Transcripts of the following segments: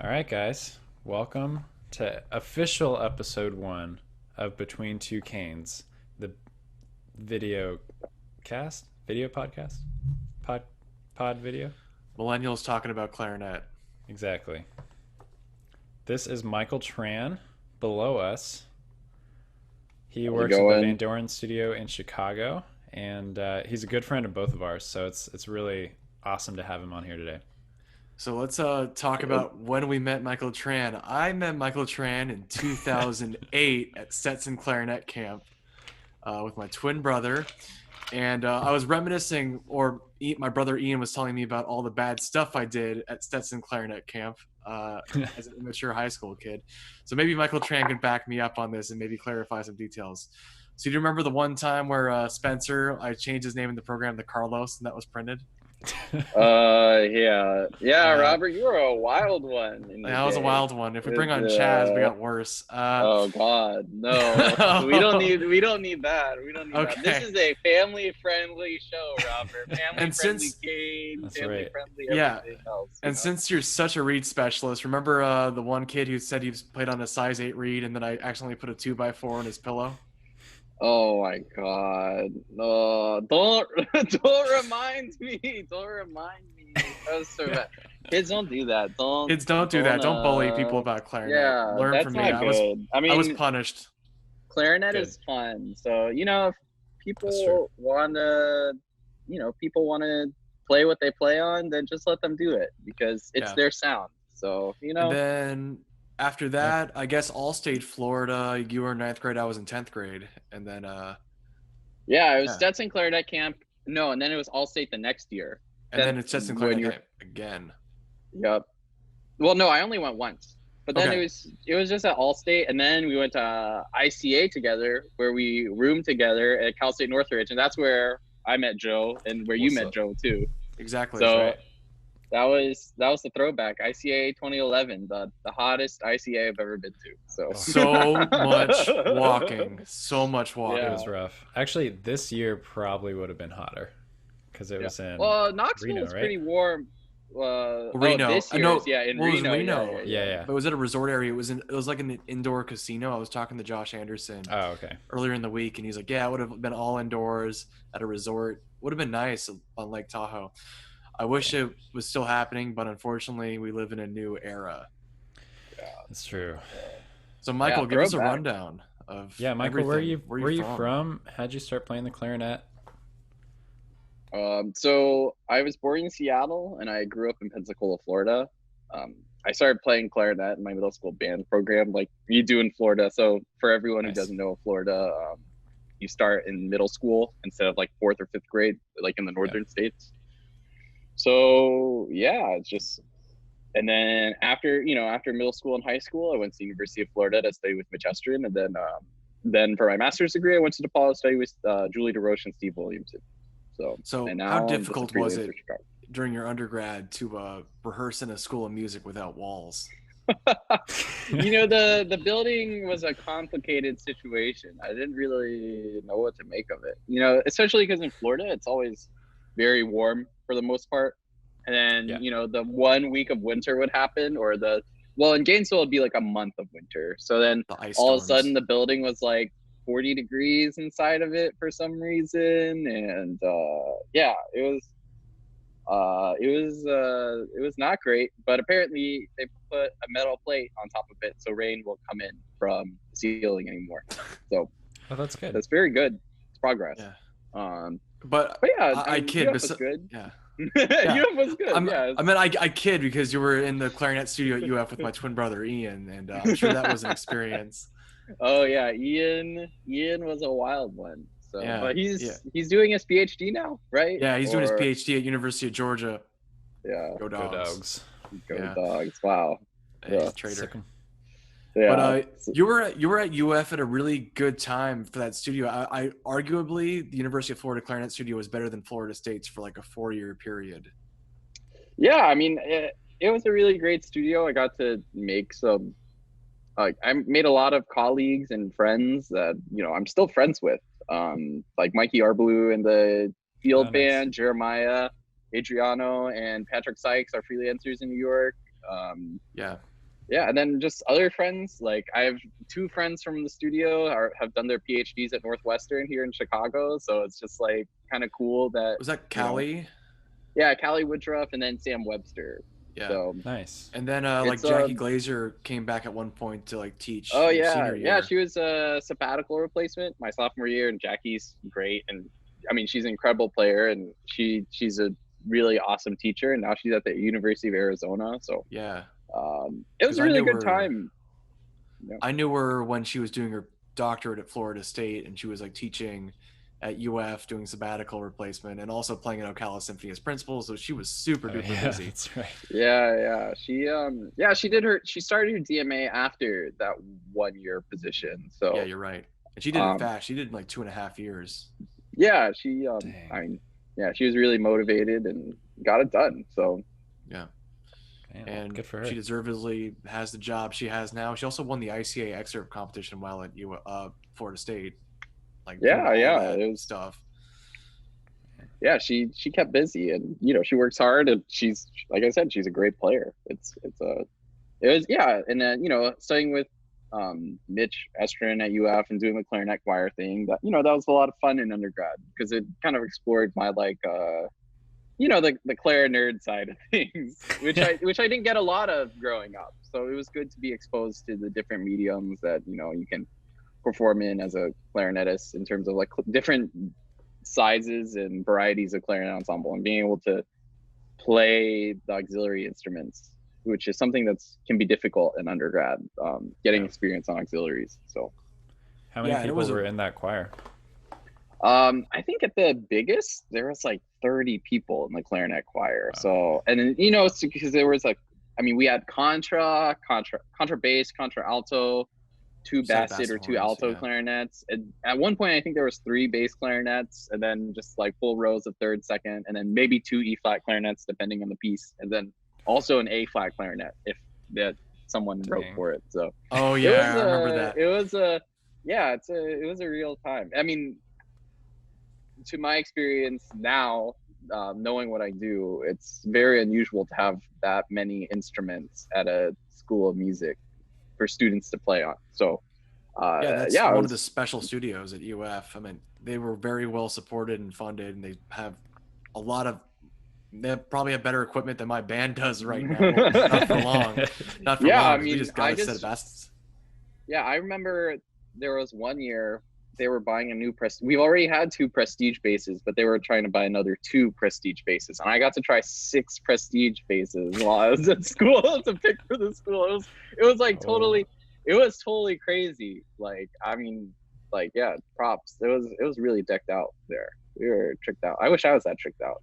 All right, guys. Welcome to official episode 1 of Between Two Canes, the video video podcast, pod, pod video. Millennials talking about clarinet. Exactly. This is Michael Tran. Below us, he How's it works at the going? Vandoren Studio in Chicago, and he's a good friend of both of ours. So it's really awesome to have him on here today. So let's talk Good. about when we met Michael Tran. I met Michael Tran in 2008 at Stetson Clarinet Camp with my twin brother. And I was reminiscing, my brother Ian was telling me about all the bad stuff I did at Stetson Clarinet Camp as an immature high school kid. So maybe Michael Tran can back me up on this and maybe clarify some details. So do you remember the one time where I changed his name in the program to Carlos and that was printed? Yeah, Yeah, Robert, you were a wild one in your that was a day. wild one. If we bring With on Chaz, we the got worse. Oh God, no. We don't need that. We don't need that. This Okay. is a family-friendly show, Robert. And Family-friendly since game, That's right. family-friendly yeah, everything else. and since you're such a reed specialist, remember the one kid who said he played on a size 8 reed, and then I accidentally put a 2x4 in his pillow? Oh my God. No, don't don't remind me. Don't remind me. That was so bad. Kids don't do that. Don't Kids, don't do that. don't Don't bully people about clarinet. Yeah, Learn that's from me. not good. I I was mean, punished. clarinet Good. is fun. So, if That's true. people want to play what they play on, then just let them do it because it's Yeah. their sound. So, And then after that, I guess Allstate, Florida. You were in ninth grade. I was in 10th grade, and then yeah, it was yeah, Stetson Clarinet Camp. No, and then it was Allstate the next year. and Then then it's just in when clarinet you're, camp again. yep. Well, no, I only went once. But then Okay. it was just at Allstate, and then we went to ICA together, where we roomed together at Cal State Northridge, and that's where I met Joe, and where you What's met up? Joe too. Exactly. That's So right. that was the throwback. ICA 2011, the hottest ICA I've ever been to. So So much walking. So much It walking. Yeah. was rough. Actually, this year probably would have been hotter because it Yeah. was in Well, Knoxville Reno, was right? pretty warm. Reno. This I year's, know. in What was Reno. Reno? Yeah, yeah. But it was at a resort area. It was like an indoor casino. I was talking to Josh Anderson Oh, okay. earlier in the week, and he's like, "Yeah, it would have been all indoors at a resort. Would have been nice on Lake Tahoe. I wish it was still happening, but unfortunately, we live in a new era." That's true. So, Michael, Yeah, give us a throwback. rundown of Yeah, Michael, where everything. where you from? How'd you start playing the clarinet? So I was born in Seattle and I grew up in Pensacola, Florida. I started playing clarinet in my middle school band program, like you do in Florida. So for everyone who Nice. doesn't know Florida, you start in middle school instead of like fourth or fifth grade, like in the Yeah. northern states. So yeah, it's just, and then after middle school and high school, I went to the University of Florida to study with Mitch Estrin, and then for my master's degree, I went to DePaul to study with Julie DeRoche and Steve Williamson. So, So, and how now I'm just a difficult was freelancer it in Chicago. during your undergrad to rehearse in a school of music without walls? The building was a complicated situation. I didn't really know what to make of it. Especially because in Florida, it's always very warm for the most part. And then, Yeah. the 1 week of winter would happen, well, in Gainesville, it'd be like a month of winter. So then The ice all of a storms. sudden the building was like 40 degrees inside of it for some reason. And yeah, it was not great, but apparently they put a metal plate on top of it so rain won't come in from the ceiling anymore. So Oh, that's good. that's very good. It's progress. Yeah. Um, But but yeah, I kid. UF was good. Yeah. UF was good. Yeah. I kid because you were in the clarinet studio at UF with my twin brother Ian, and I'm sure that was an experience. Oh yeah, Ian was a wild one. So, Yeah, but yeah. he's doing his PhD now, right? Yeah, he's doing his Or- PhD at University of Georgia. Yeah, Go Go dogs. dogs. go Yeah. dogs. Wow. Yeah, Yeah. traitor. Sick 'em. Yeah. But you were at UF at a really good time for that studio. I arguably the University of Florida Clarinet Studio was better than Florida State's for like a 4-year period. Yeah, I mean, it was a really great studio. I got to make some, I made a lot of colleagues and friends that, I'm still friends with. Like Mikey Arblue and the field Oh, nice. band, Jeremiah, Adriano, and Patrick Sykes are freelancers in New York. Yeah. Yeah, and then just other friends. Like I have two friends from the studio have done their PhDs at Northwestern here in Chicago, so it's just like kind of cool that. Was that Callie? Yeah, Callie Woodruff and then Sam Webster. Yeah. So Nice. And then like Jackie Glazer came back at one point to like teach. Oh your yeah, senior year. yeah. She was a sabbatical replacement my sophomore year, and Jackie's great, and I mean she's an incredible player, and she's a really awesome teacher, and now she's at the University of Arizona. So yeah, it was a really good time. Yeah. I knew her when she was doing her doctorate at Florida State, and she was like teaching at UF, doing sabbatical replacement, and also playing in Ocala Symphony as principal. So she was super duper busy. That's right. Yeah. She started her DMA after that 1 year position. So yeah, you're right. And she did it fast. She did like 2.5 years. Yeah, she she was really motivated and got it done. So yeah. Man, and good for her. She deservedly has the job she has now. She also won the ICA excerpt competition while at Florida State. Like it was stuff. Yeah, she kept busy, and she works hard, and she's, like I said, she's a great player. And then studying with Mitch Estrin at UF and doing the clarinet choir thing, that was a lot of fun in undergrad because it kind of explored my the clarinet nerd side of things, which I didn't get a lot of growing up. So it was good to be exposed to the different mediums that you can perform in as a clarinetist, in terms of like different sizes and varieties of clarinet ensemble, and being able to play the auxiliary instruments, which is something can be difficult in undergrad, getting experience on auxiliaries. So how many people were in that choir? I think at the biggest there was like 30 people in the clarinet choir. Wow. So, and then it's because there was we had contra bass, contra alto, two basset or two alto clarinets. And at one point I think there was 3 bass clarinets, and then just like full rows of third, second, and then maybe 2 E flat clarinets depending on the piece, and then also an A flat clarinet if someone wrote for it. So I remember that. It was a real time. I mean, to my experience now, knowing what I do, it's very unusual to have that many instruments at a school of music for students to play on. So that's one of the special studios at UF. I mean, they were very well supported and funded, and they have they probably have better equipment than my band does right now. Not for long. Not for long. I mean, we just got a set of baskets. Yeah, I remember there was one year they were buying a new we already had 2 prestige basses, but they were trying to buy another 2 prestige basses, and I got to try 6 prestige basses while I was at school to pick for the school. It was like totally crazy. Like, I mean, like, yeah, props. It was really decked out there. We were tricked out. I wish I was that tricked out,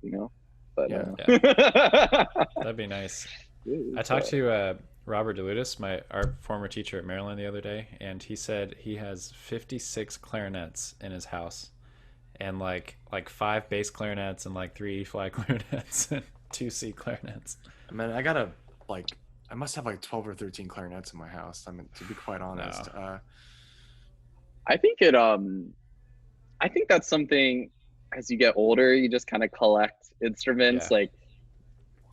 but that'd be nice. I talked to Robert DeLutis, our former teacher at Maryland, the other day, and he said he has 56 clarinets in his house, and like 5 bass clarinets and like 3 E flat clarinets and 2 C clarinets. I mean, I must have like 12 or 13 clarinets in my house. I mean, to be quite honest. No. I think that's something, as you get older, you just kind of collect instruments. Like,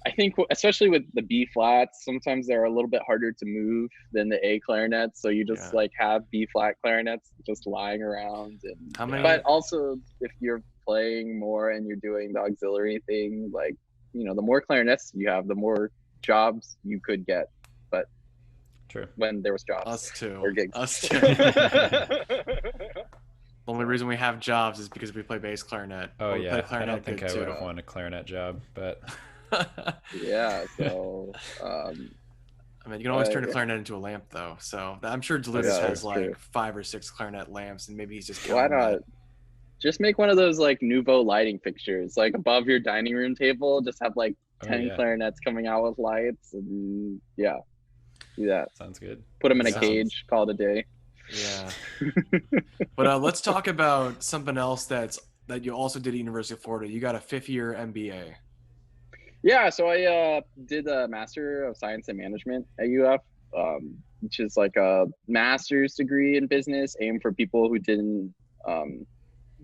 I think especially with the B flats, sometimes they're a little bit harder to move than the A clarinets. So you just like have B flat clarinets just lying around. And but also if you're playing more and you're doing the auxiliary thing, like, the more clarinets you have, the more jobs you could get. But true, when there was jobs. Us too. Or gigs. Us too. The only reason we have jobs is because we play bass clarinet. Oh yeah, I don't think I would have won a clarinet job, but yeah. So I mean, you can always turn a clarinet into a lamp, though. So I'm sure DeLutis has like 5 or 6 clarinet lamps, and maybe he's just why not just make one of those like nouveau lighting fixtures, like above your dining room table. Just have like 10 clarinets coming out with lights, and do that. Sounds good. Put them in a cage. Call it a day. Yeah. But let's talk about something else that you also did at University of Florida. You got a 5th-year MBA. Yeah, so I did a Master of Science in Management at UF, which is like a master's degree in business aimed for people who didn't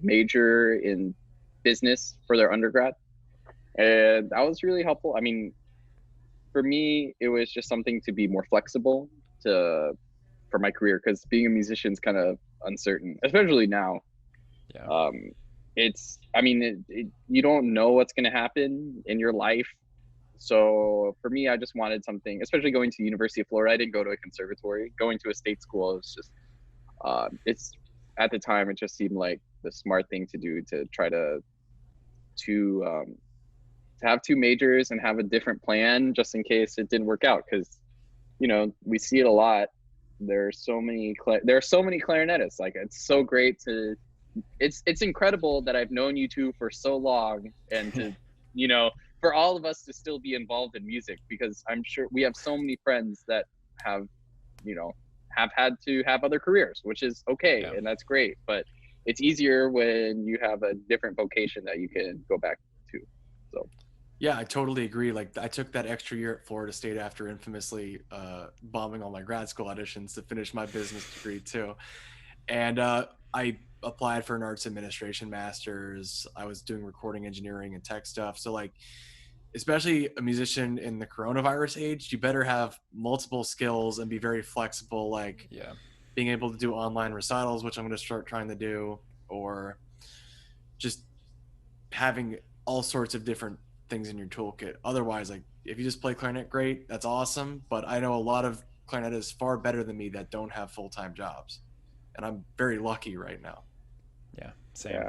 major in business for their undergrad. And that was really helpful. I mean, for me, it was just something to be more flexible for my career, because being a musician is kind of uncertain, especially now. Yeah. You don't know what's going to happen in your life. So for me, I just wanted something, especially going to University of Florida. I didn't go to a conservatory. Going to a state school is just, it's at the time, it just seemed like the smart thing to do, to try to have two majors and have a different plan just in case it didn't work out. Because, we see it a lot. There are so many clarinetists. Like, it's so great it's incredible that I've known you two for so long, and to, for all of us to still be involved in music, because I'm sure we have so many friends that have, have had to have other careers, which is okay. Yeah. And that's great. But it's easier when you have a different vocation that you can go back to. So. Yeah, I totally agree. Like, I took that extra year at Florida State after infamously bombing all my grad school auditions to finish my business degree too. And I applied for an arts administration master's. I was doing recording engineering and tech stuff. So, like, especially a musician in the coronavirus age, you better have multiple skills and be very flexible. Like, Yeah. being able to do online recitals, which I'm going to start trying to do, or just having all sorts of different things in your toolkit. Otherwise, like, if you just play clarinet, great, that's awesome. But I know a lot of clarinetists far better than me that don't have full-time jobs, and I'm very lucky right now. Yeah. Same.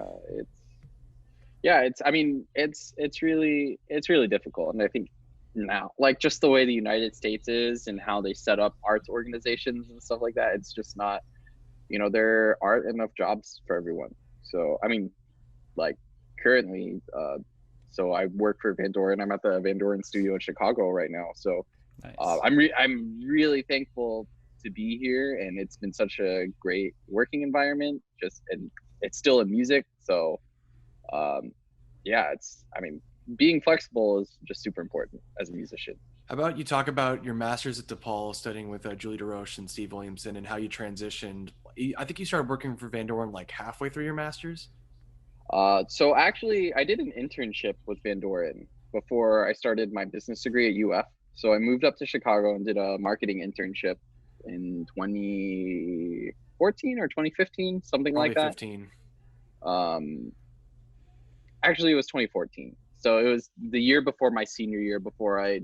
It's really difficult. And I think now, like, just the way the United States is and how they set up arts organizations and stuff like that, it's just not, there aren't enough jobs for everyone. So, like, currently, so I work for Vandoren. I'm at the Vandoren Studio in Chicago right now. So Nice. I'm really thankful to be here, and it's been such a great working environment. And it's still in music, so being flexible is just super important as a musician. How about you talk about your master's at DePaul, studying with Julie DeRoche and Steve Williamson, and how you transitioned? I think you started working for Vandoren like halfway through your master's. So actually, I did an internship with Vandoren before I started my business degree at UF. So I moved up to Chicago and did a marketing internship in 2014 or 2015, something Probably like that. 15. Actually, it was 2014. So it was the year before my senior year, before I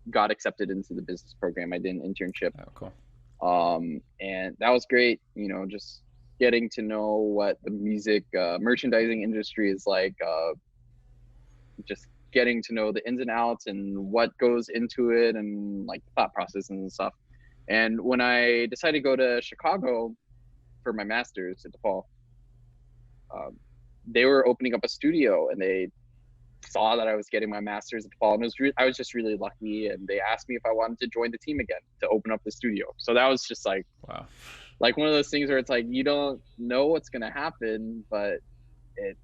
got accepted into the business program. I did an internship. Oh, cool. And that was great. Just getting to know what the music merchandising industry is like, just getting to know the ins and outs and what goes into it, and like the thought process and stuff. And when I decided to go to Chicago for my master's at DePaul, they were opening up a studio, and they saw that I was getting my master's at DePaul, and I was just really lucky. And they asked me if I wanted to join the team again to open up the studio. So that was just like, wow, like one of those things where it's like, you don't know what's going to happen, but it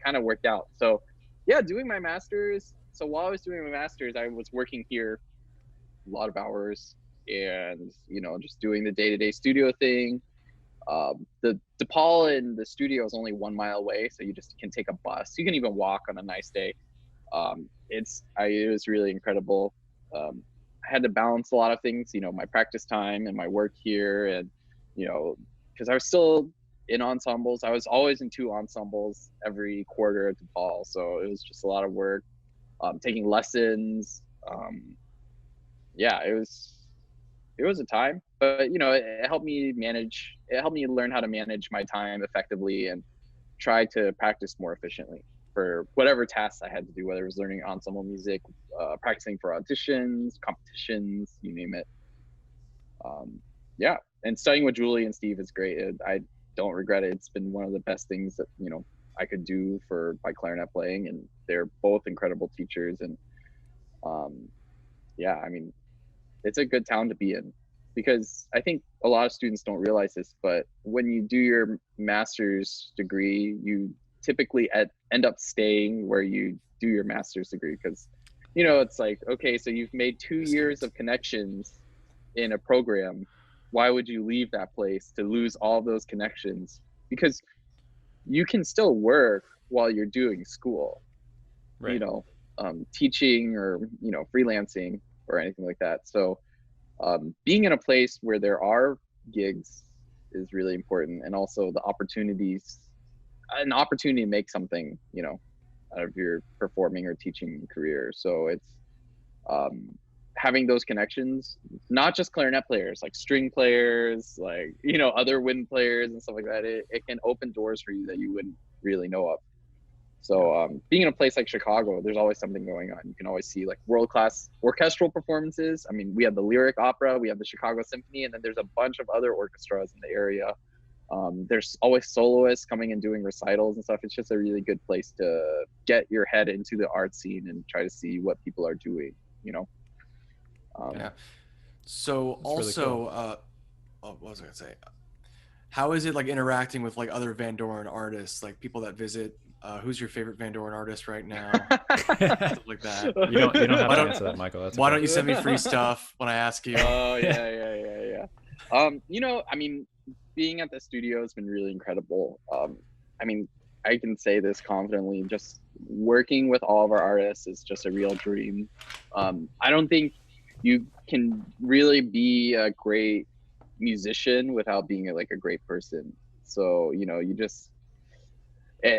kind of worked out. So yeah, doing my master's. So while I was doing my master's, I was working here a lot of hours, and, just doing the day-to-day studio thing. The DePaul and the studio is only 1 mile away, so you just can take a bus. You can even walk on a nice day. It was really incredible. I had to balance a lot of things, my practice time and my work here, and because I was still in ensembles. I was always in 2 ensembles every quarter at DePaul, so it was just a lot of work. Taking lessons. It was a time, but it helped me manage. It helped me learn how to manage my time effectively and try to practice more efficiently for whatever tasks I had to do, whether it was learning ensemble music, practicing for auditions, competitions, you name it. And studying with Julie and Steve is great. I don't regret it. It's been one of the best things that I could do for my clarinet playing, and they're both incredible teachers. And it's a good town to be in, because I think a lot of students don't realize this, but when you do your master's degree, you typically end up staying where you do your master's degree, because it's like, okay, so you've made 2 years of connections in a program. Why would you leave that place to lose all those connections? Because you can still work while you're doing school, right. Teaching or freelancing. or anything like that. So being in a place where there are gigs is really important, and also the opportunities, an opportunity to make something, you know, out of your performing or teaching career. So it's having those connections, not just clarinet players, like string players, like, you know, other wind players and stuff like that. It can open doors for you that you wouldn't really know of. So being in a place like Chicago, there's always something going on. You can always see like world-class orchestral performances. I mean, we have the Lyric Opera, we have the Chicago Symphony, and then there's a bunch of other orchestras in the area. There's always soloists coming and doing recitals and stuff. It's just a really good place to get your head into the art scene and try to see what people are doing, you know? Yeah. So That's really also, cool. what was I gonna say? How is it like interacting with like other Vandoren artists, like people that visit? Who's your favorite Vandoren artist right now? Stuff like that. You don't have Why to don't- answer that, Michael. That's Why okay. don't you send me free stuff when I ask you? Oh, yeah. You know, I mean, being at the studio has been really incredible. I mean, I can say this confidently, just working with all of our artists is just a real dream. I don't think you can really be a great musician without being like a great person. So, you know, you just,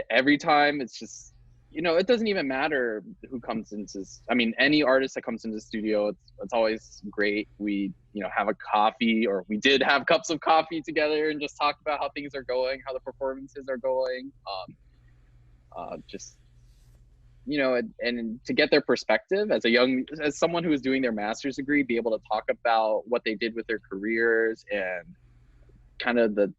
every time it's just, you know, it doesn't even matter who comes into, I mean, any artist that comes into the studio, it's always great. We, you know, have a coffee, or we did have cups of coffee together and just talk about how things are going, how the performances are going. Just, you know, and to get their perspective as someone who is doing their master's degree, be able to talk about what they did with their careers and kind of the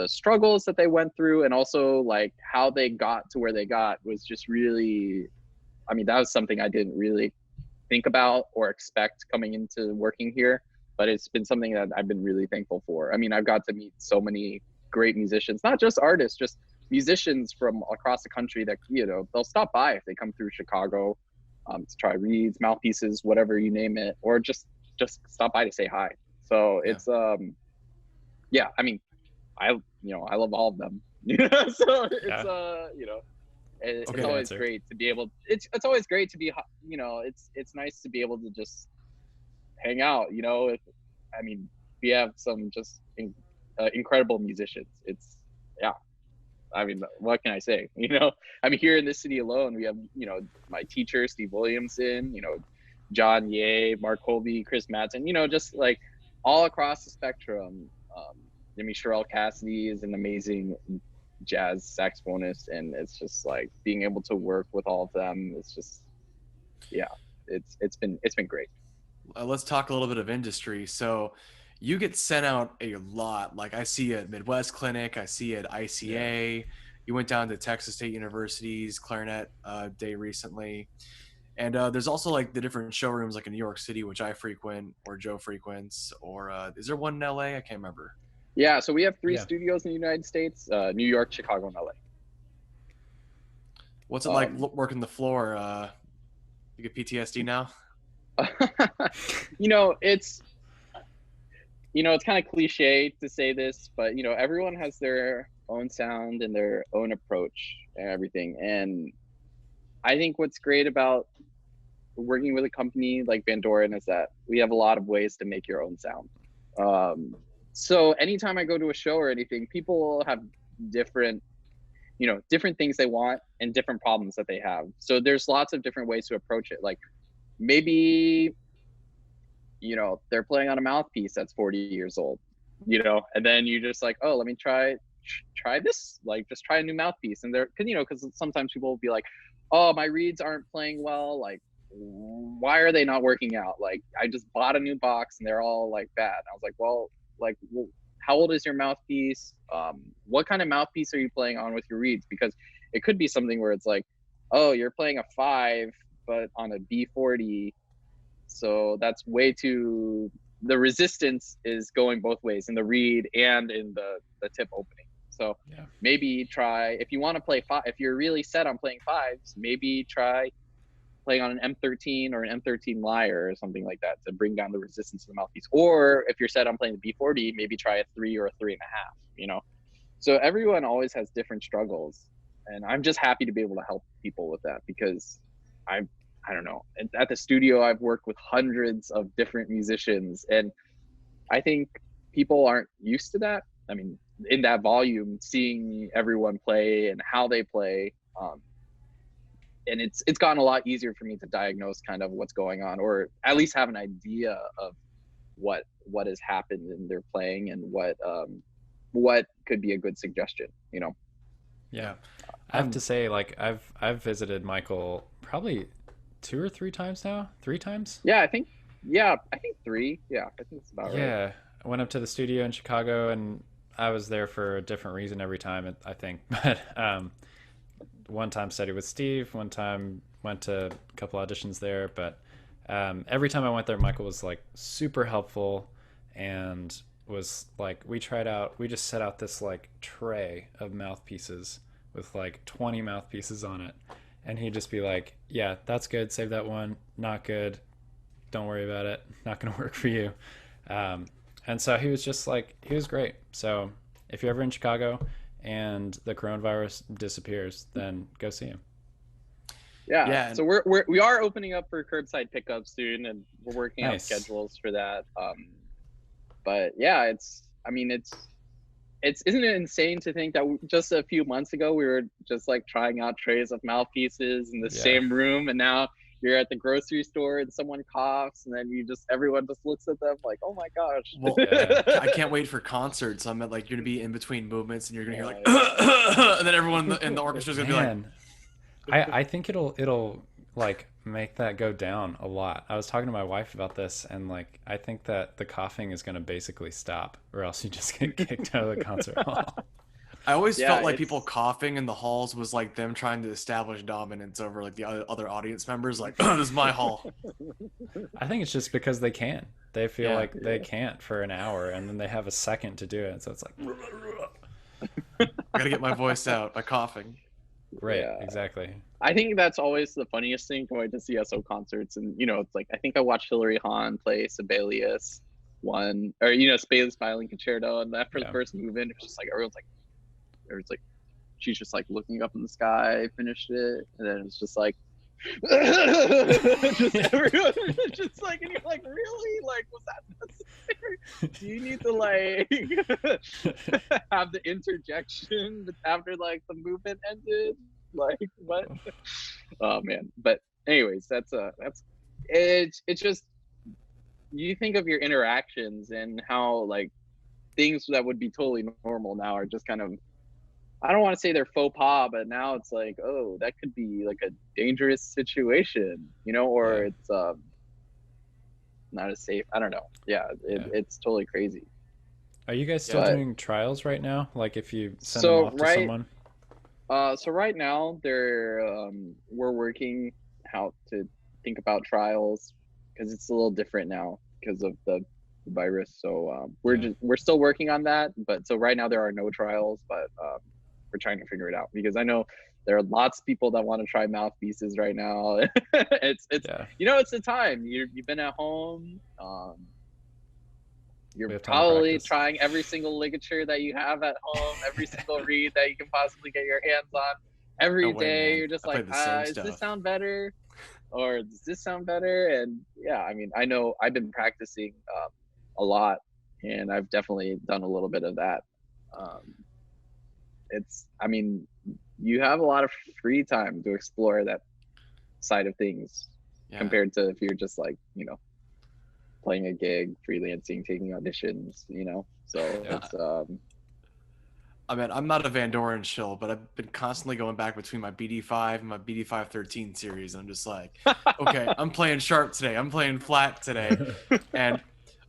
struggles that they went through, and also like how they got to where they got, was just really, I mean, that was something I didn't really think about or expect coming into working here, but it's been something that I've been really thankful for. I mean, I've got to meet so many great musicians, not just artists, just musicians from across the country that, you know, they'll stop by if they come through Chicago to try reeds, mouthpieces, whatever you name it, or just stop by to say hi. So it's yeah, I mean, I love all of them. So it's you know, it's Okay, always answer. great to be able. It's always great to be, you know, it's nice to be able to just hang out. You know, I mean, we have some just incredible musicians. It's, yeah. I mean, what can I say? You know, I mean, here in this city alone, we have, you know, my teacher Steve Williamson, you know, John Ye, Mark Colby, Chris Madsen, you know, just like all across the spectrum. I mean, Sherelle Cassidy is an amazing jazz saxophonist, and it's just like being able to work with all of them. It's just, yeah, it's been great. Let's talk a little bit of industry. So you get sent out a lot. Like I see at Midwest Clinic, I see at ICA. Yeah. You went down to Texas State University's Clarinet Day recently. And there's also like the different showrooms like in New York City, which I frequent, or Joe frequents, or is there one in LA? I can't remember. Yeah, so we have 3 studios in the United States, New York, Chicago, and LA. What's it like working the floor? You get PTSD now? You know, it's kind of cliche to say this, but, you know, everyone has their own sound and their own approach and everything. And I think what's great about working with a company like Vandoren is that we have a lot of ways to make your own sound. So anytime I go to a show or anything, people have different things they want and different problems that they have. So there's lots of different ways to approach it. Like maybe, you know, they're playing on a mouthpiece that's 40 years old, you know, and then you just like, oh, let me try this, like just try a new mouthpiece. And because sometimes people will be like, oh, my reeds aren't playing well. Like, why are they not working out? Like, I just bought a new box and they're all like bad. I was like, well, how old is your mouthpiece? What kind of mouthpiece are you playing on with your reeds? Because it could be something where it's like, oh, you're playing a 5, but on a B40. So that's way too, the resistance is going both ways in the reed and in the tip opening. So maybe try, if you want to play 5, if you're really set on playing 5s, maybe try playing on an M13 or an M13 lyre or something like that to bring down the resistance of the mouthpiece. Or if you're set on playing the B40, maybe try a 3 or a 3.5, you know? So everyone always has different struggles. And I'm just happy to be able to help people with that, because I don't know. At the studio, I've worked with hundreds of different musicians, and I think people aren't used to that. I mean, in that volume, seeing everyone play and how they play, and it's gotten a lot easier for me to diagnose kind of what's going on, or at least have an idea of what has happened in their playing, and what could be a good suggestion. Yeah. I have to say, like, I've visited Michael probably 2 or 3 times now. 3 times? Yeah, I think three. Yeah, I think it's about right. Yeah. I went up to the studio in Chicago, and I was there for a different reason every time, I think. But one time studied with Steve, one time went to a couple auditions there. But every time I went there, Michael was like super helpful, and was like, we just set out this like tray of mouthpieces with like 20 mouthpieces on it. And he'd just be like, yeah, that's good. Save that one. Not good. Don't worry about it. Not going to work for you. And so he was just like, he was great. So if you're ever in Chicago and the coronavirus disappears, then go see him. Yeah. So we are opening up for curbside pickup soon, and we're working out schedules for that. But yeah, isn't it insane to think that just a few months ago we were just like trying out trays of mouthpieces in the same room, and now you're at the grocery store and someone coughs, and then everyone just looks at them like, oh my gosh. Well, I can't wait for concerts. I'm at, like, you're gonna be in between movements, and you're gonna hear like, and then everyone in the orchestra is gonna be like. I think it'll like make that go down a lot. I was talking to my wife about this, and like I think that the coughing is gonna basically stop, or else you just get kicked out of the concert hall. I always felt like people coughing in the halls was like them trying to establish dominance over like the other audience members. Like, this is my hall. I think it's just because they can. They feel like they can't for an hour, and then they have a second to do it. So it's like, I gotta get my voice out by coughing. Right, exactly. I think that's always the funniest thing going to CSO concerts. And, it's like, I think I watched Hilary Hahn play Sibelius one, or, Sibelius Violin Concerto, and after the first movement, it was just like, everyone's like, she's just like looking up in the sky, finished it, and then it's just like, just everyone just like, and you're like, really? Like, was that necessary? Do you need to like have the interjection after like the movement ended? Like, what? Oh man. But anyways, it's just, you think of your interactions and how like things that would be totally normal now are just kind of, I don't want to say they're faux pas, but now it's like, oh, that could be like a dangerous situation, or it's not as safe. I don't know. It's totally crazy. Are you guys still doing trials right now? Like if you send them off to someone? So right now we're working how to think about trials, because it's a little different now because of the virus. So we're still working on that. But so right now there are no trials, but we're trying to figure it out, because I know there are lots of people that want to try mouthpieces right now. it's it's the time. You've been at home. You're probably trying every single ligature that you have at home, every single reed that you can possibly get your hands on. Every day, you're just like, does this sound better? Or does this sound better? And I know I've been practicing a lot, and I've definitely done a little bit of that. You have a lot of free time to explore that side of things compared to if you're just like, playing a gig, freelancing, taking auditions, so it's I'm not a Vandoren shill, but I've been constantly going back between my BD5 and my BD513 series. I'm just like, okay, I'm playing sharp today, I'm playing flat today. And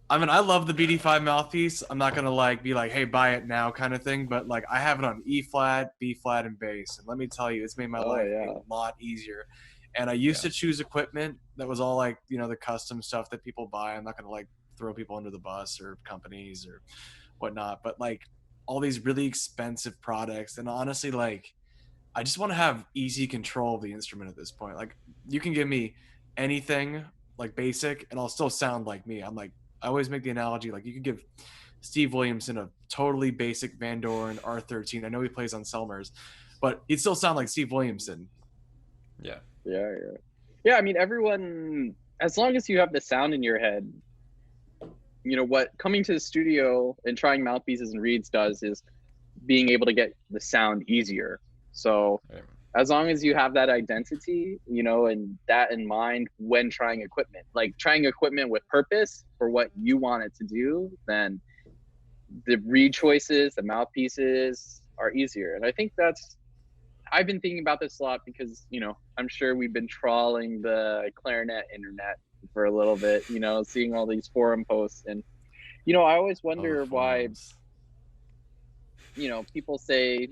I love the BD5 mouthpiece. I'm not gonna like be like, hey, buy it now kind of thing, but like I have it on E flat, B flat, and bass, and let me tell you, it's made my life a lot easier. And I used to choose equipment that was all like, the custom stuff that people buy. I'm not gonna like throw people under the bus or companies or whatnot, but like all these really expensive products. And honestly, like I just want to have easy control of the instrument at this point. Like you can give me anything like basic, and I'll still sound like me. I always make the analogy, like you could give Steve Williamson a totally basic Vandoren R13. I know he plays on Selmers, but he'd still sound like Steve Williamson. Yeah. Yeah. Yeah, I mean, everyone, as long as you have the sound in your head, you know, what coming to the studio and trying mouthpieces and reeds does is being able to get the sound easier. So Right. as long as you have that identity, you know, and that in mind when trying equipment, like trying equipment with purpose for what you want it to do, then the reed choices, the mouthpieces are easier. And I think I've been thinking about this a lot because, you know, I'm sure we've been trawling the clarinet internet for a little bit, you know, seeing all these forum posts. And, you know, I always Oh, the wonder why, forums. you know, people say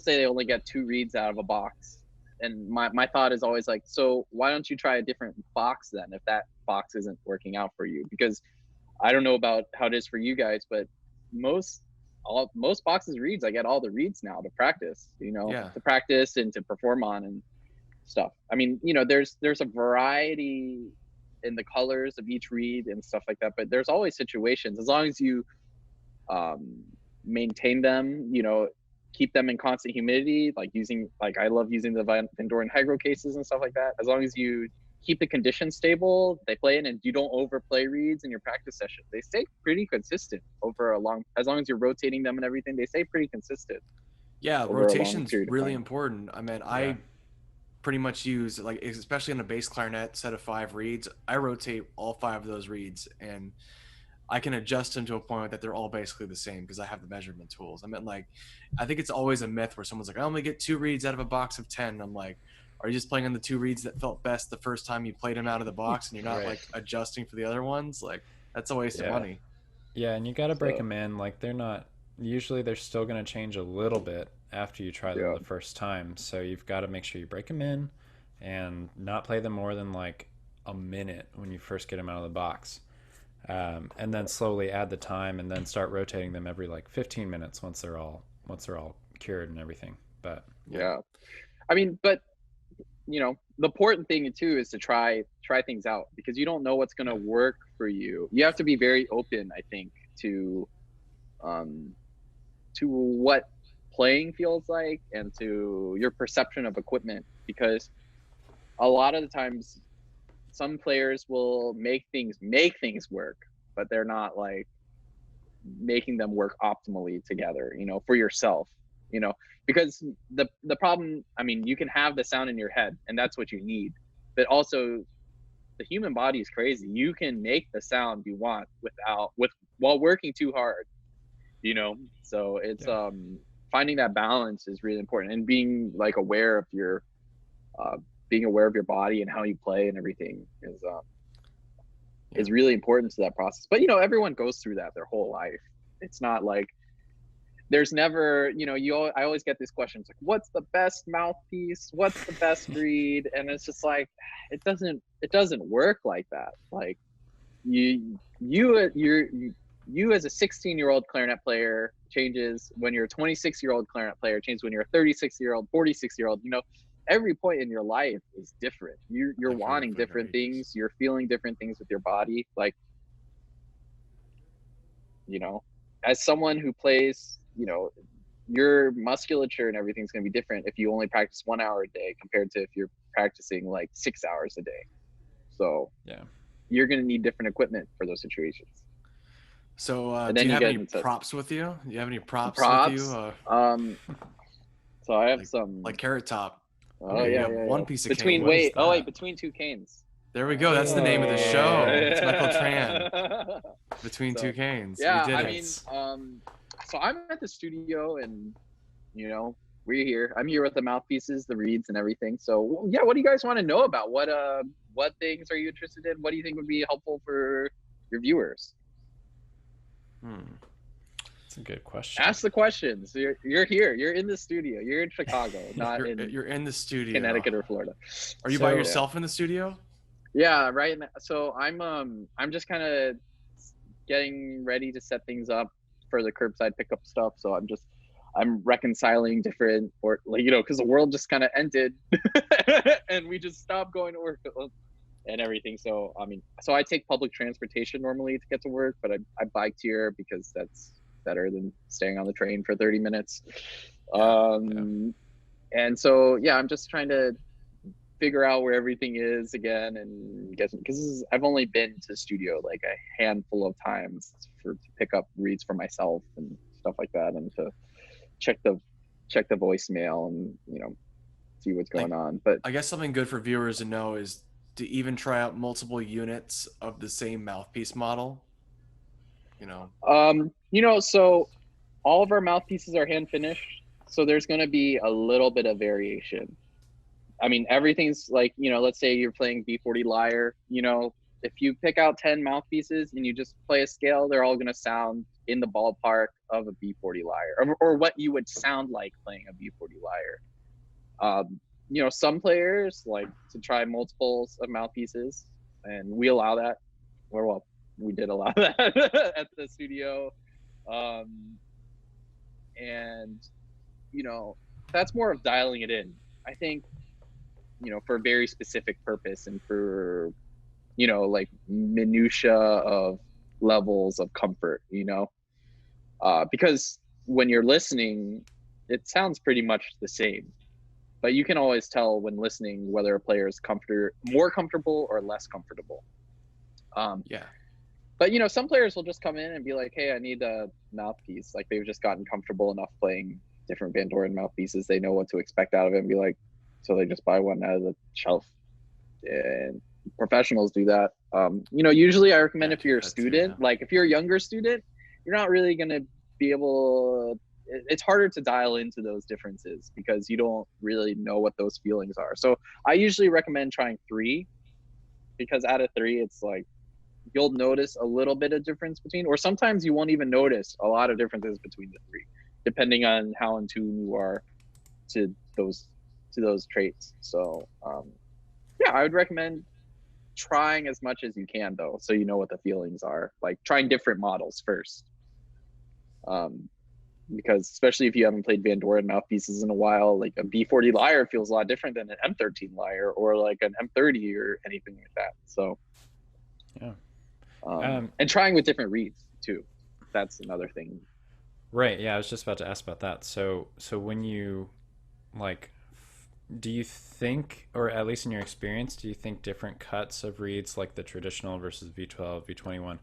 they only get 2 reeds out of a box. And my thought is always like, so why don't you try a different box then if that box isn't working out for you? Because I don't know about how it is for you guys, but most most boxes reads, I get all the reads now to practice, you know, Yeah. to practice and to perform on and stuff. I mean, you know, there's a variety in the colors of each reed and stuff like that, but there's always situations as long as you um, maintain them, you know, keep them in constant humidity, like I love using the Vandoren hydro cases and stuff like that. As long as you keep the conditions stable, they play in, and you don't overplay reeds in your practice session. They stay pretty consistent over as long as you're rotating them and everything, they stay pretty consistent Yeah, over a long rotation's period of really time. important. I mean, Yeah. I pretty much use, like, especially on a bass clarinet set of 5 reeds, I rotate all 5 of those reeds, and I can adjust them to a point that they're all basically the same because I have the measurement tools. I mean, like, I think it's always a myth where someone's like, I only get 2 reeds out of a box of 10. And I'm like, are you just playing on the 2 reeds that felt best the first time you played them out of the box and you're not Right. like adjusting for the other ones? Like, that's a waste of Yeah. money. Yeah, and you got to break So them in. Like usually they're still going to change a little bit after you try them yeah, the first time. So you've got to make sure you break them in and not play them more than like a minute when you first get them out of the box. And then slowly add the time and then start rotating them every like 15 minutes once they're all cured and everything. But yeah. I mean, but you know, the important thing too is to try things out because you don't know what's going to yeah, work for you. You have to be very open, I think, um to what playing feels like and to your perception of equipment, because a lot of the times some players will make things work, but they're not like making them work optimally together, you know, for yourself, you know, because the problem, I mean, you can have the sound in your head and that's what you need, but also the human body is crazy. You can make the sound you want while working too hard, you know. So it's yeah, finding that balance is really important, and being like aware of your uh being aware of your body and how you play and everything Yeah. is really important to that process. But you know, everyone goes through that their whole life. It's not like there's never, you know, I always get these questions like, what's the best mouthpiece, what's the best reed, and it's just like it doesn't work like that. Like you as a 16-year-old clarinet player changes when you're a 26-year-old clarinet player, changes when you're a 36-year-old, 46-year-old, you know. Every point in your life is different. You're I've heard wanting of it different ages. things, you're feeling different things with your body. Like, you know, as someone who plays, you know, your musculature and everything's going to be different if you only practice 1 hour a day compared to if you're practicing like 6 hours a day. So yeah. you're going to need different equipment for those situations. So, And do then you you have get any into props with you? Do you have any props with you? props. So I have Like, some. like Carrot Top. Oh Okay, you yeah, have yeah, one yeah. piece of Between cane. What is wait, oh that? wait, between 2 canes. There we go. That's the name of the show. It's Michael Tran. Between 2 So canes. We yeah, did I it. mean, so I'm at the studio, and you know, we're here. I'm here with the mouthpieces, the reeds, and everything. So yeah, what do you guys want to know about? What things are you interested in? What do you think would be helpful for your viewers? That's a good question. Ask the questions. You're here. You're in the studio. You're in Chicago, not You're in you're in the studio. Connecticut or Florida. Are you by So yourself in the studio? Yeah, right now. So I'm just kind of getting ready to set things up for the curbside pickup stuff. So I'm reconciling different, or like, you know, because the world just kind of ended and we just stopped going to work and everything. So I mean, so I take public transportation normally to get to work, but I biked here because that's better than staying on the train for 30 minutes. Yeah. yeah, And so yeah, I'm just trying to figure out where everything is again, and get, because I've only been to the studio like a handful of times to pick up reads for myself and stuff like that, and to check the voicemail and see what's going on. But I guess something good for viewers to know is to even try out multiple units of the same mouthpiece model. So all of our mouthpieces are hand finished, so there's going to be a little bit of variation. I mean, everything's like, let's say you're playing B40 lyre, if you pick out 10 mouthpieces and you just play a scale, they're all going to sound in the ballpark of a B40 lyre, or what you would sound like playing a B40 lyre. Some players like to try multiples of mouthpieces, and we allow that. Or, well, we did allow that at the studio. And, that's more of dialing it in. I think, for a very specific purpose, and for, like minutia of levels of comfort, because when you're listening, it sounds pretty much the same, but you can always tell when listening whether a player is more comfortable or less comfortable. Yeah. But some players will just come in and be like, hey, I need a mouthpiece. Like, they've just gotten comfortable enough playing different Vandoren mouthpieces. They know what to expect out of it, and be like, so they just buy one out of the shelf. And professionals do that. Usually I recommend, if you're a student, like if you're a younger student, you're not really going to be able, it's harder to dial into those differences because you don't really know what those feelings are. So I usually recommend trying 3, because out of 3, it's like, you'll notice a little bit of difference between, or sometimes you won't even notice a lot of differences between the 3, depending on how in tune you are to those traits. So yeah, I would recommend trying as much as you can, though, so you know what the feelings are, like trying different models first, because especially if you haven't played Vandoren mouthpieces in a while, like a B40 lyre feels a lot different than an M13 lyre, or like an M30 or anything like that. So yeah. And trying with different reeds too, that's another thing. Right. Yeah, I was just about to ask about that. So when you, like, do you think, or at least in your experience, do you think different cuts of reeds, like the traditional versus V12, V21,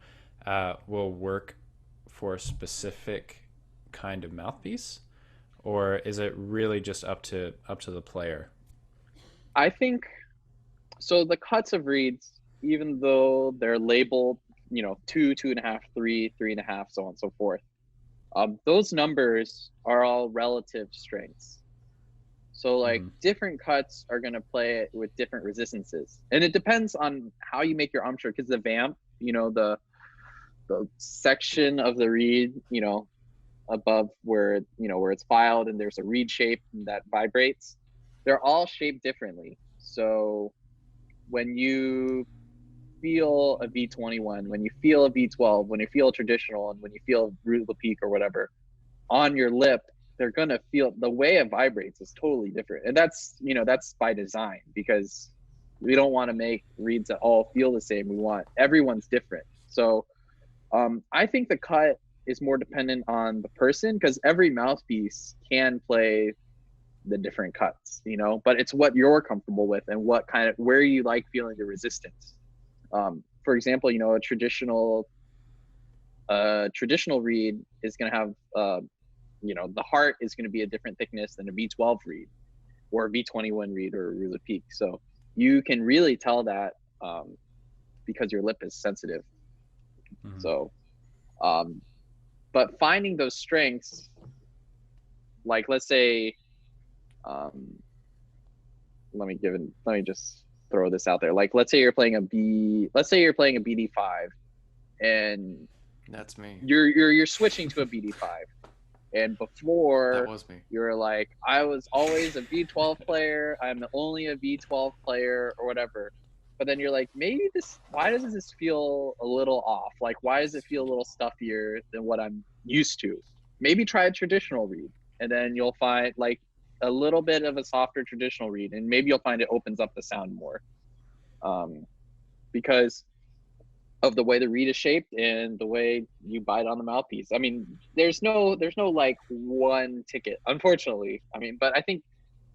will work for a specific kind of mouthpiece, or is it really just up to the player? I think so. The cuts of reeds, even though they're labeled, 2, 2.5, 3, 3.5, so on and so forth, those numbers are all relative strengths. So like different cuts are going to play it with different resistances, and it depends on how you make your armature, because the vamp, the section of the reed, above where it's filed, and there's a reed shape that vibrates, they're all shaped differently. So when you feel a V21, when you feel a V12, when you feel a traditional, and when you feel root peak or whatever on your lip, they're gonna feel, the way it vibrates is totally different. And that's by design, because we don't want to make reeds that all feel the same. We want everyone's different. So I think the cut is more dependent on the person, because every mouthpiece can play the different cuts, but it's what you're comfortable with and what kind of, where you like feeling the resistance. For example, a traditional reed is going to have, the heart is going to be a different thickness than a V12 reed, or a V21 reed, or a ruler peak. So you can really tell that because your lip is sensitive. So, but finding those strengths, like let's say, let me just throw this out there. Like, let's say you're playing a BD5, and that's me. You're switching to a BD5, and before, that was me. You're like, I was always a V12 player. I'm only a V12 player, or whatever. But then you're like, maybe why does this feel a little off? Like, why does it feel a little stuffier than what I'm used to? Maybe try a traditional reed, and then you'll find like a little bit of a softer traditional reed, and maybe you'll find it opens up the sound more, because of the way the reed is shaped and the way you bite on the mouthpiece. I mean, there's no like one ticket, unfortunately. I mean, but I think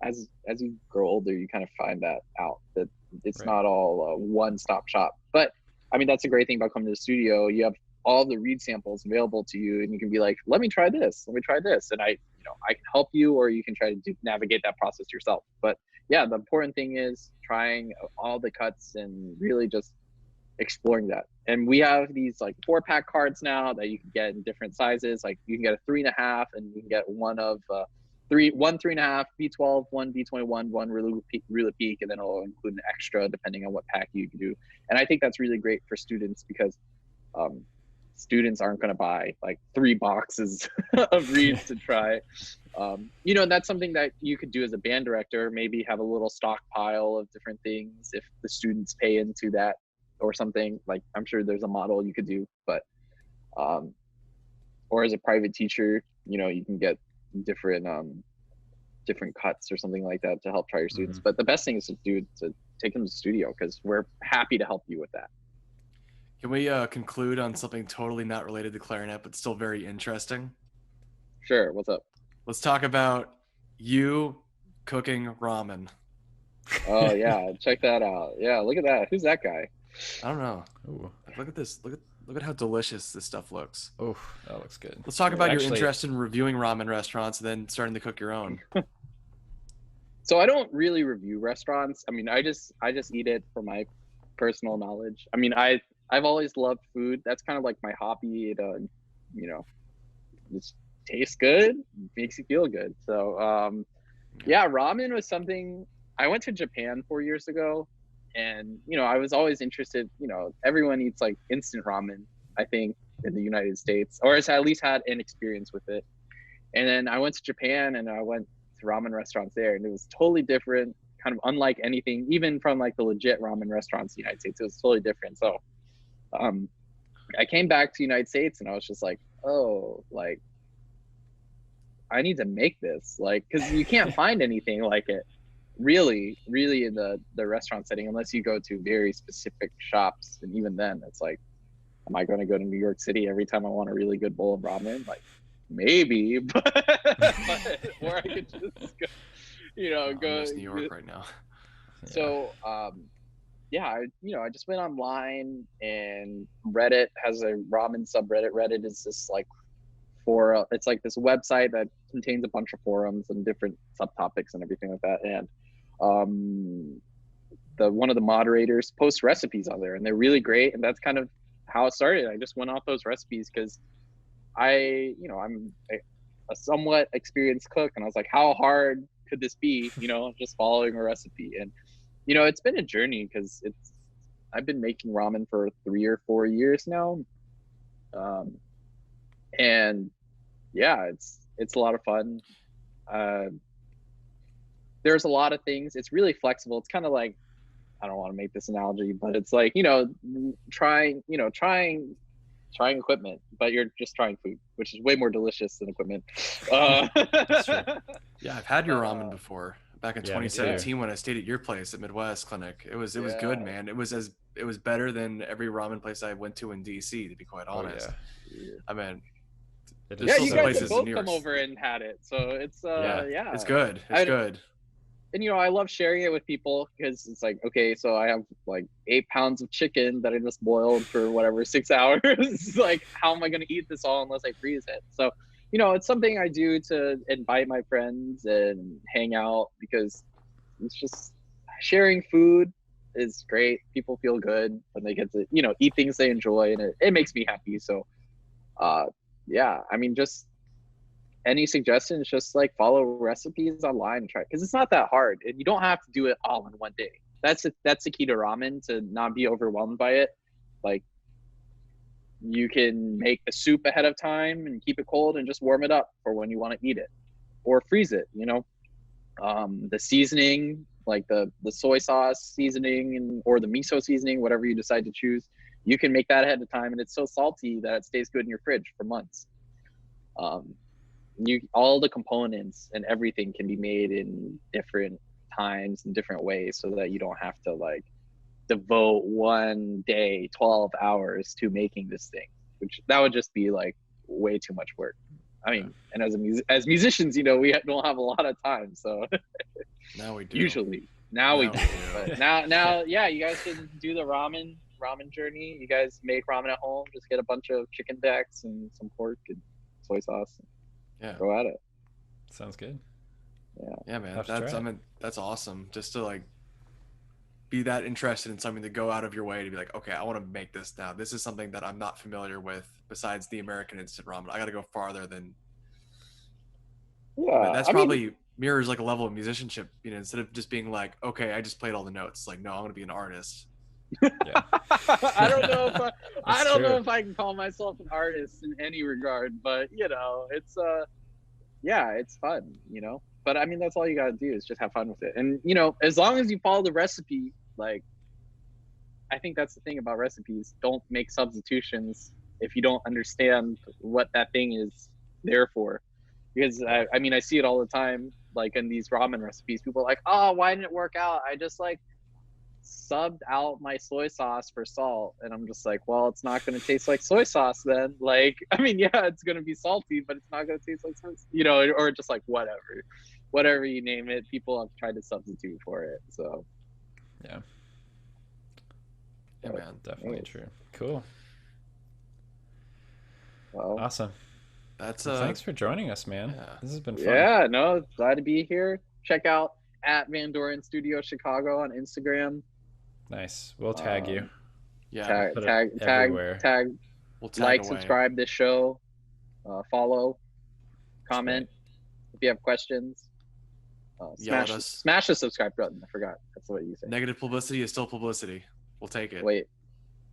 as you grow older, you kind of find that out, that it's Right. not all a one-stop shop. But I mean, that's a great thing about coming to the studio. You have all the reed samples available to you, and you can be like, let me try this, and I can help you, or you can try to navigate that process yourself. But yeah, the important thing is trying all the cuts and really just exploring that. And we have these like 4-pack cards now that you can get in different sizes. Like you can get a 3.5, and you can get one of one 3.5 B12, one B21, one Rula Peak, and then it'll include an extra depending on what pack you can do. And I think that's really great for students, because students aren't going to buy like 3 boxes of reeds to try. That's something that you could do as a band director, maybe have a little stockpile of different things if the students pay into that or something. Like, I'm sure there's a model you could do, but or as a private teacher, you can get different cuts or something like that to help try your students. But the best thing is to take them to the studio, because we're happy to help you with that. Can we conclude on something totally not related to clarinet, but still very interesting? Sure. What's up? Let's talk about you cooking ramen. Oh yeah, check that out. Yeah, look at that. Who's that guy? I don't know. Ooh. Look at this. Look at how delicious this stuff looks. Oh, that looks good. Let's talk about your Actually, interest in reviewing ramen restaurants and then starting to cook your own. So I don't really review restaurants. I mean, I just eat it for my personal knowledge. I mean, I've always loved food. That's kind of like my hobby. It just tastes good, makes you feel good. So yeah, ramen was something. I went to Japan 4 years ago, and I was always interested. Everyone eats like instant ramen, I think, in the United States, or has at least had an experience with it. And then I went to Japan, and I went to ramen restaurants there, and it was totally different, kind of unlike anything, even from like the legit ramen restaurants in the United States. It was totally different. So I came back to the United States, and I was just like, oh, like, I need to make this, like, because you can't find anything like it really in the restaurant setting, unless you go to very specific shops. And even then, it's like, am I going to go to New York City every time I want a really good bowl of ramen? Like, maybe, but or I could just go, I miss New York right now. So yeah, I just went online, and Reddit has a ramen subreddit. Reddit is this like it's like this website that contains a bunch of forums and different subtopics and everything like that. And one of the moderators posts recipes on there, and they're really great. And that's kind of how it started. I just went off those recipes because I'm a somewhat experienced cook, and I was like, how hard could this be? Just following a recipe. And it's been a journey, because I've been making ramen for 3 or 4 years now. And yeah, it's a lot of fun. There's a lot of things. It's really flexible. It's kind of like, I don't want to make this analogy, but it's like, trying equipment, but you're just trying food, which is way more delicious than equipment. That's true. Yeah, I've had your ramen before. Back in Yeah, me too. 2017 when I stayed at your place at Midwest Clinic. It was good, man. It was better than every ramen place I went to in DC, to be quite honest. Yeah. I mean, Yeah, you guys have both come over and had it, so it's it's good. It's good. And I love sharing it with people, because it's like, okay, so I have like 8 pounds of chicken that I just boiled for whatever 6 hours. Like, how am I going to eat this all unless I freeze it? So it's something I do to invite my friends and hang out, because it's just, sharing food is great. People feel good when they get to eat things they enjoy, and it makes me happy. So yeah, I mean, just any suggestions, just like follow recipes online and try, because it's not that hard, and you don't have to do it all in one day. That's the key to ramen, to not be overwhelmed by it. Like, you can make the soup ahead of time and keep it cold and just warm it up for when you want to eat it, or freeze it. The seasoning, like the soy sauce seasoning or the miso seasoning, whatever you decide to choose, you can make that ahead of time, and it's so salty that it stays good in your fridge for months. All the components and everything can be made in different times and different ways, so that you don't have to like devote one day 12 hours to making this thing, which that would just be like way too much work. I mean, and as musicians, we don't have a lot of time, so Now we do. Usually. Now we Now do. we do. But now, yeah, you guys can do the ramen journey. You guys make ramen at home. Just get a bunch of chicken decks and some pork and soy sauce. Yeah. Go at it. Sounds good. Yeah, man. Have to try it. That's awesome. Just to like be that interested in something, to go out of your way to be like, okay, I want to make this now. This is something that I'm not familiar with besides the American instant ramen. I got to go farther than. Yeah, That's probably mirrors like a level of musicianship. You know, instead of just being like, okay, I just played all the notes. It's like, no, I'm gonna be an artist. Yeah. I don't know if I don't know true. if I can call myself an artist in any regard, but you know, it's yeah, it's fun, you know. But I mean, that's all you gotta do is just have fun with it, and you know, as long as you follow the recipe, like, I think that's the thing about recipes. Don't make substitutions if you don't understand what that thing is there for. Because I mean, I see it all the time, like in these ramen recipes. People are like, oh, why didn't it work out? I just like subbed out my soy sauce for salt. And I'm just like, well, it's not going to taste like soy sauce then. Like, I mean, yeah, it's going to be salty, but it's not going to taste like soy, you know, or just like whatever you name it. People have tried to substitute for it. So, Yeah. Yeah, man. Definitely true. Cool. well, Awesome. That's Well, thanks for joining us, man. yeah. This has been fun. yeah, no, glad to be here. Check out at Vandoren Studio Chicago on Instagram. Nice. We'll tag you. Yeah. Put it Tag, everywhere. We'll tag like, away. subscribe this show, follow, comment if you have questions. Yell at Smash, us. smash the subscribe button. I forgot. That's what you say. Negative publicity is still publicity. We'll take it. Wait.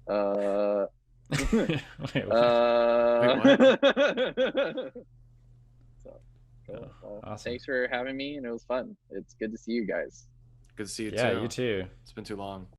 Wait, what? So, cool. Well, Awesome. thanks for having me, and it was fun. It's good to see you guys. Good to see you Yeah, too. you too. It's been too long.